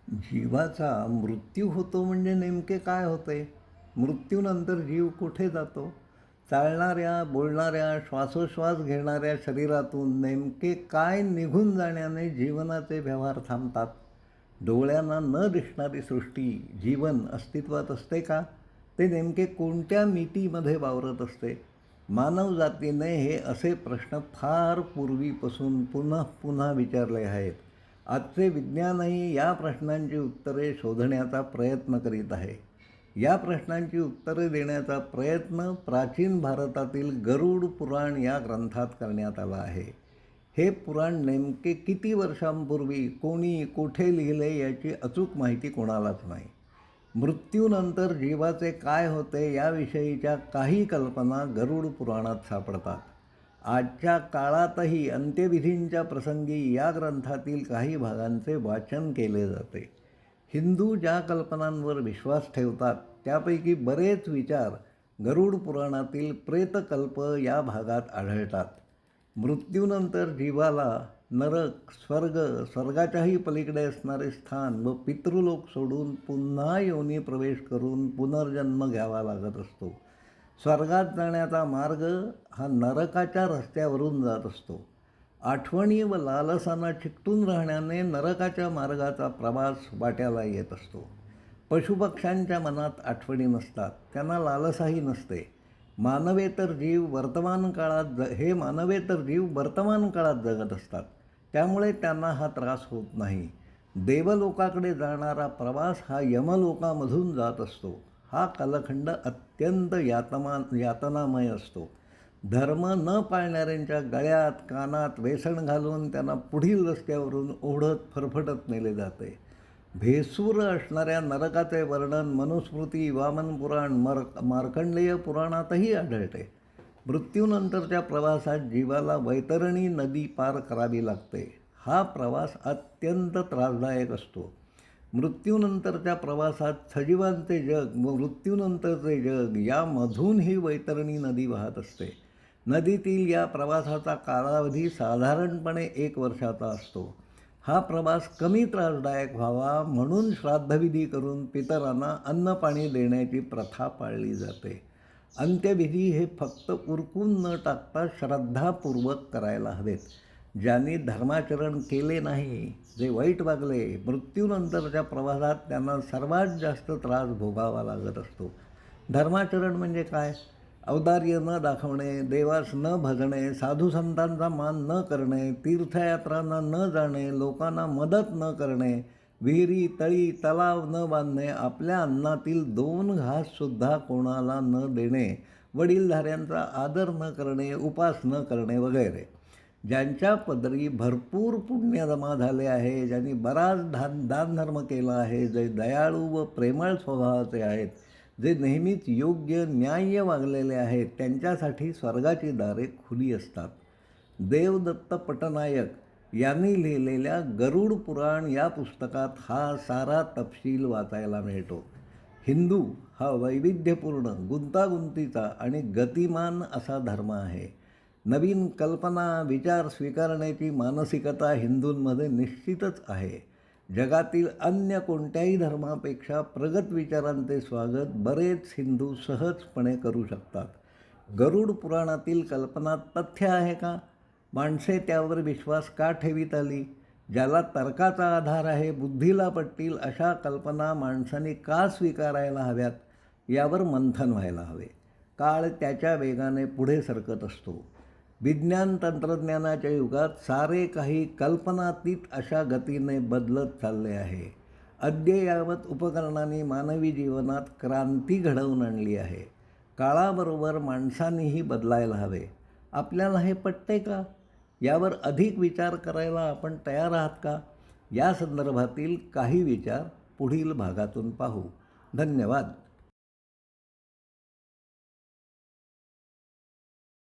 जीवाचा मृत्यू होतो म्हणजे नेमके काय होते? मृत्यूनंतर जीव कुठे जातो? चालणाऱ्या, बोलणाऱ्या, श्वासोश्वास घेणाऱ्या शरीरातून नेमके काय निघून जाण्याने जीवनाचे व्यवहार थांबतात? डोळ्यांना न दिसणारी सृष्टी, जीवन अस्तित्वात असते का? ते नेमके कोणत्या मितीमध्ये वावरत असते? मानवजातीने हे असे प्रश्न फार पूर्वीपासून पुन्हा पुन्हा विचारले आहेत. आजचे विज्ञानही या प्रश्नांची उत्तरे शोधण्याचा प्रयत्न करीत आहे. या प्रश्नांची उत्तरे देण्याचा प्रयत्न प्राचीन भारतातील गरुड पुराण या ग्रंथात करण्यात आला आहे. हे पुराण नेमके किती वर्षांपूर्वी कोणी कुठे लिहिले याची अचूक माहिती कोणालाच नाही. मृत्यूनंतर जीवाचे काय होते याविषयीच्या काही कल्पना गरुड पुराणात सापडतात. आजच्या काळातही अंत्यविधींच्या प्रसंगी या ग्रंथातील काही भागांचे वाचन केले जाते. हिंदू ज्या कल्पनांवर विश्वास ठेवतात त्यापैकी बरेच विचार गरुड पुराणातील प्रेतकल्प या भागात आढळतात. मृत्यूनंतर जीवाला नरक, स्वर्ग, स्वर्गाच्याही पलीकडे असणारे स्थान व पितृलोक सोडून पुन्हा योनी प्रवेश करून पुनर्जन्म घ्यावा लागत असतो. स्वर्गात जाण्याचा मार्ग हा नरकाच्या रस्त्यावरून जात असतो. आठवणी व लालसांना चिकटून राहण्याने नरकाच्या मार्गाचा प्रवास वाट्याला येत असतो. पशुपक्ष्यांच्या मनात आठवणी नसतात, त्यांना लालसाही नसते. मानवेतर जीव वर्तमान काळात जगत असतात, त्यामुळे त्यांना हा त्रास होत नाही. देवलोकाकडे जाणारा प्रवास हा यमलोकामधून जात असतो. हा कालखंड अत्यंत यातनामय असतो. धर्म न पाळणाऱ्यांच्या गळ्यात कानात वेसण घालून त्यांना पुढील रस्त्यावरून ओढत फरफटत नेले जाते. भेसूर असणाऱ्या नरकाचे वर्णन मनुस्मृती, वामन पुराण, मार्कंडेय पुराणातही आढळते. मृत्यूनंतरच्या प्रवासात जीवाला वैतरणी नदी पार करावी लागते. हा प्रवास अत्यंत त्रासदायक असतो. मृत्यूनंतरच्या प्रवासात सजीवांचे जग व मृत्यूनंतरचे जग यामधून ही वैतरणी नदी वाहत असते. नदीतील या प्रवासाचा कालावधी साधारणपणे 1 वर्षाचा असतो. हा प्रवास कमी त्रासदायक व्हावा म्हणून श्राद्धविधी करून पितरांना अन्नपाणी देण्याची प्रथा पाळली जाते. अंत्यविधी हे फक्त उरकून न टाकता श्रद्धापूर्वक करायला हवेत. ज्यांनी धर्माचरण केले नाही, जे वाईट वागले, मृत्यूनंतरच्या प्रवासात त्यांना सर्वात जास्त त्रास भोगावा लागत असतो. धर्माचरण म्हणजे काय? औदार्य न दाखवणे, देवास न भजणे, साधुसंतांचा मान न करणे, तीर्थयात्रांना न जाणे, लोकांना मदत न करणे, विहिरी, तळी, तलाव न बांधणे, आपल्या अन्नातील 2 घाससुद्धा कोणाला न देणे, वडीलधाऱ्यांचा आदर न करणे, उपास न करणे वगैरे. ज्यांच्या पदरी भरपूर पुण्य जमा झाले आहे, ज्यांनी बराच दानधर्म केला आहे, जे दयाळू व प्रेमळ स्वभावाचे आहेत, जे नेहमीच योग्य न्याय्य वागलेले आहेत, त्यांच्यासाठी स्वर्गाची दारे खुली असतात. देवदत्त पटनायक यांनी लिहिलेल्या गरुड पुराण या पुस्तकात हा सारा तपशील वाचायला मिळतो. हिंदू हा वैविध्यपूर्ण, गुंतागुंतीचा आणि गतिमान असा धर्म आहे. नवीन कल्पना, विचार स्वीकारण्याची मानसिकता हिंदूंमध्ये निश्चितच आहे. जगातील अन्य कोणत्याही धर्मापेक्षा प्रगत विचारांचे स्वागत बरेच हिंदू सहजपणे करू शकतात. गरुड पुराणातील कल्पना तथ्य आहे का? माणसे त्यावर विश्वास का ठेवीत आली? ज्याला तर्काचा आधार आहे, बुद्धीला पटतील अशा कल्पना माणसांनी का स्वीकारायला हव्यात, यावर मंथन व्हायला हवे. काळ त्याच्या वेगाने पुढे सरकत असतो. विज्ञान तंत्रज्ञानाच्या युगात सारे काही कल्पनातीत अशा गतीने बदलत चालले आहे. अद्ययावत उपकरणांनी मानवी जीवनात क्रांती घडवून आणली आहे. काळाबरोबर माणसांनीही बदलायला हवे. आपल्याला हे पटते का? यावर अधिक विचार करायला आपण तयार आहात का? या संदर्भातील काही विचार पुढील भागातून पाहू. धन्यवाद.